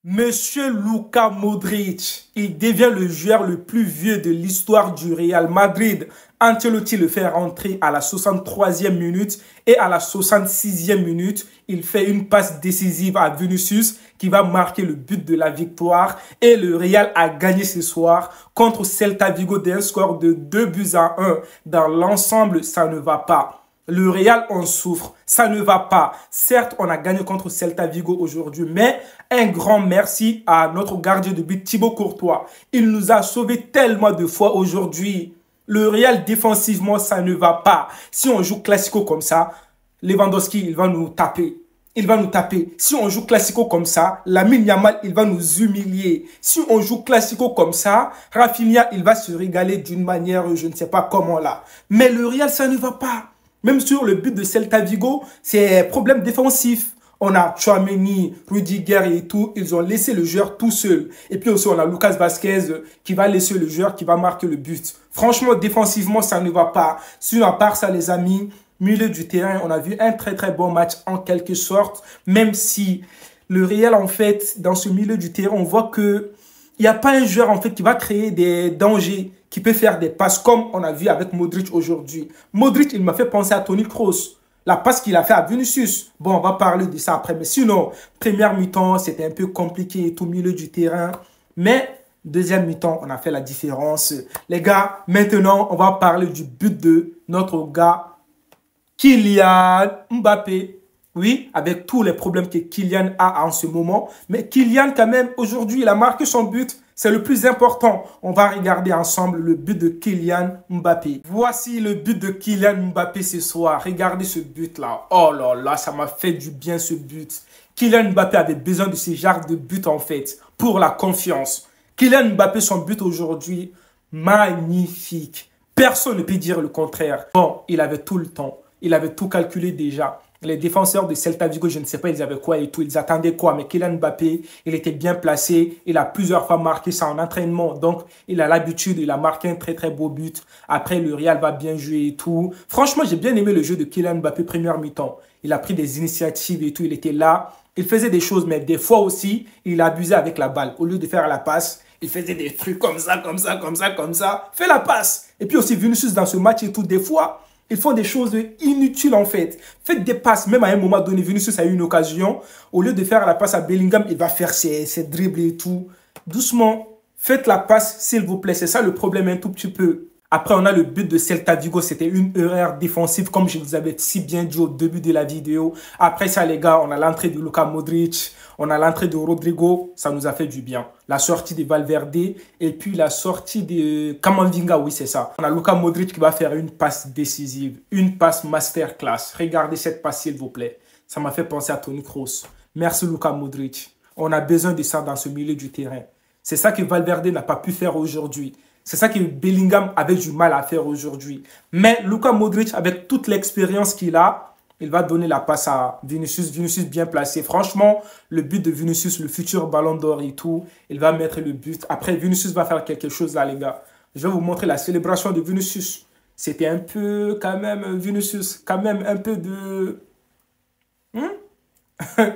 Monsieur Luka Modric, il devient le joueur le plus vieux de l'histoire du Real Madrid. Ancelotti le fait rentrer à la 63e minute et à la 66e minute, il fait une passe décisive à Vinicius qui va marquer le but de la victoire. Et le Real a gagné ce soir contre Celta Vigo d'un score de 2-1. Dans l'ensemble, ça ne va pas. Le Real en souffre, ça ne va pas. Certes, on a gagné contre Celta Vigo aujourd'hui, mais un grand merci à notre gardien de but Thibaut Courtois. Il nous a sauvés tellement de fois aujourd'hui. Le Real défensivement, ça ne va pas. Si on joue classico comme ça, Lewandowski, il va nous taper. Il va nous taper. Si on joue classico comme ça, Lamine Yamal, il va nous humilier. Si on joue classico comme ça, Rafinha, il va se régaler d'une manière, je ne sais pas comment là. Mais le Real, ça ne va pas. Même sur le but de Celta Vigo, c'est problème défensif. On a Tchouaméni, Rudiger et tout. Ils ont laissé le joueur tout seul. Et puis aussi, on a Lucas Vazquez qui va laisser le joueur qui va marquer le but. Franchement, défensivement, ça ne va pas. Sinon, à part ça, les amis, milieu du terrain, on a vu un très bon match en quelque sorte. Même si le Real, en fait, dans ce milieu du terrain, on voit que il n'y a pas un joueur en fait qui va créer des dangers, qui peut faire des passes comme on a vu avec Modric aujourd'hui. Modric, il m'a fait penser à Toni Kroos. La passe qu'il a fait à Vinicius. Bon, on va parler de ça après. Mais sinon, première mi-temps, c'était un peu compliqué, tout milieu du terrain. Mais deuxième mi-temps, on a fait la différence. Les gars, maintenant, on va parler du but de notre gars Kylian Mbappé. Oui, avec tous les problèmes que Kylian a en ce moment. Mais Kylian, quand même, aujourd'hui, il a marqué son but. C'est le plus important. On va regarder ensemble le but de Kylian Mbappé. Voici le but de Kylian Mbappé ce soir. Regardez ce but-là. Oh là là, ça m'a fait du bien ce but. Kylian Mbappé avait besoin de ce genre de but en fait, pour la confiance. Kylian Mbappé, son but aujourd'hui, magnifique. Personne ne peut dire le contraire. Bon, il avait tout le temps. Il avait tout calculé déjà. Les défenseurs de Celta Vigo, je ne sais pas, ils avaient quoi et tout. Ils attendaient quoi. Mais Kylian Mbappé, il était bien placé. Il a plusieurs fois marqué ça en entraînement. Donc, il a l'habitude. Il a marqué un très beau but. Après, le Real va bien jouer et tout. Franchement, j'ai bien aimé le jeu de Kylian Mbappé première mi-temps. Il a pris des initiatives et tout. Il était là. Il faisait des choses, mais des fois aussi, il abusait avec la balle. Au lieu de faire la passe, il faisait des trucs comme ça. Fais la passe. Et puis aussi, Vinicius dans ce match et tout, des fois, ils font des choses inutiles en fait. Faites des passes. Même à un moment donné, Vinicius a eu une occasion. Au lieu de faire la passe à Bellingham, il va faire ses dribbles et tout. Doucement, faites la passe s'il vous plaît. C'est ça le problème un tout petit peu. Après, on a le but de Celta Vigo. C'était une erreur défensive, comme je vous avais si bien dit au début de la vidéo. Après ça, les gars, on a l'entrée de Luka Modric. On a l'entrée de Rodrigo. Ça nous a fait du bien. La sortie de Valverde. Et puis la sortie de Camavinga. Oui, c'est ça. On a Luka Modric qui va faire une passe décisive. Une passe masterclass. Regardez cette passe, s'il vous plaît. Ça m'a fait penser à Toni Kroos. Merci, Luka Modric. On a besoin de ça dans ce milieu du terrain. C'est ça que Valverde n'a pas pu faire aujourd'hui. C'est ça que Bellingham avait du mal à faire aujourd'hui. Mais Luka Modric, avec toute l'expérience qu'il a, il va donner la passe à Vinicius. Vinicius bien placé. Franchement, le but de Vinicius, le futur ballon d'or et tout, il va mettre le but. Après, Vinicius va faire quelque chose là, les gars. Je vais vous montrer la célébration de Vinicius. C'était un peu, quand même, Vinicius, quand même un peu de...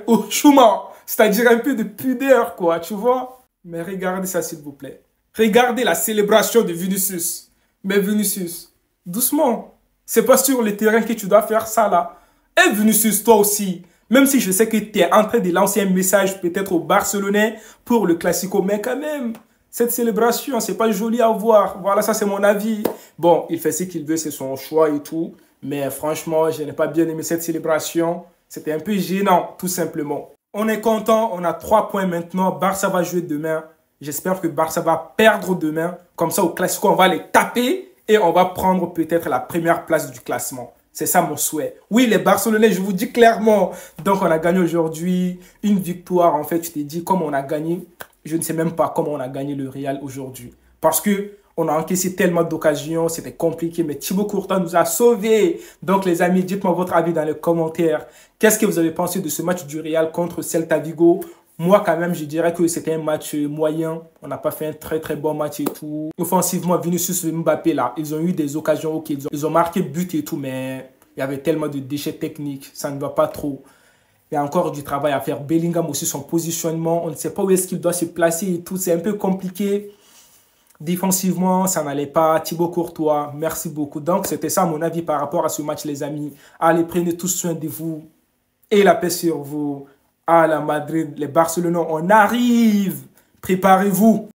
Au Schumann. C'est-à-dire un peu de pudeur, quoi, tu vois. Mais regardez ça, s'il vous plaît. Regardez la célébration de Vinicius. Mais Vinicius, doucement. C'est pas sur le terrain que tu dois faire ça là. Et Vinicius, toi aussi. Même si je sais que tu es en train de lancer un message peut-être aux Barcelonais pour le Classico. Mais quand même, cette célébration, c'est pas joli à voir. Voilà, ça c'est mon avis. Bon, il fait ce qu'il veut, c'est son choix et tout. Mais franchement, je n'ai pas bien aimé cette célébration. C'était un peu gênant, tout simplement. On est content, on a 3 points maintenant. Barça va jouer demain. J'espère que Barça va perdre demain. Comme ça, au Classico, on va les taper et on va prendre peut-être la première place du classement. C'est ça mon souhait. Oui, les Barcelonais, je vous dis clairement. Donc, on a gagné aujourd'hui une victoire. En fait, je t'ai dit comment on a gagné. Je ne sais même pas comment on a gagné le Real aujourd'hui. Parce que on a encaissé tellement d'occasions. C'était compliqué. Mais Thibaut Courtois nous a sauvés. Donc, les amis, dites-moi votre avis dans les commentaires. Qu'est-ce que vous avez pensé de ce match du Real contre Celta Vigo? Moi, quand même, je dirais que c'était un match moyen. On n'a pas fait un très bon match et tout. Offensivement, Vinicius et Mbappé, là, ils ont eu des occasions. Ok, ils ont marqué but et tout, mais il y avait tellement de déchets techniques. Ça ne va pas trop. Il y a encore du travail à faire. Bellingham aussi, son positionnement, on ne sait pas où est-ce qu'il doit se placer et tout. C'est un peu compliqué. Défensivement, ça n'allait pas. Thibaut Courtois, merci beaucoup. Donc, c'était ça mon avis par rapport à ce match, les amis. Allez, prenez tous soin de vous et la paix sur vous. À la Madrid, les Barcelonais, on arrive. Préparez-vous.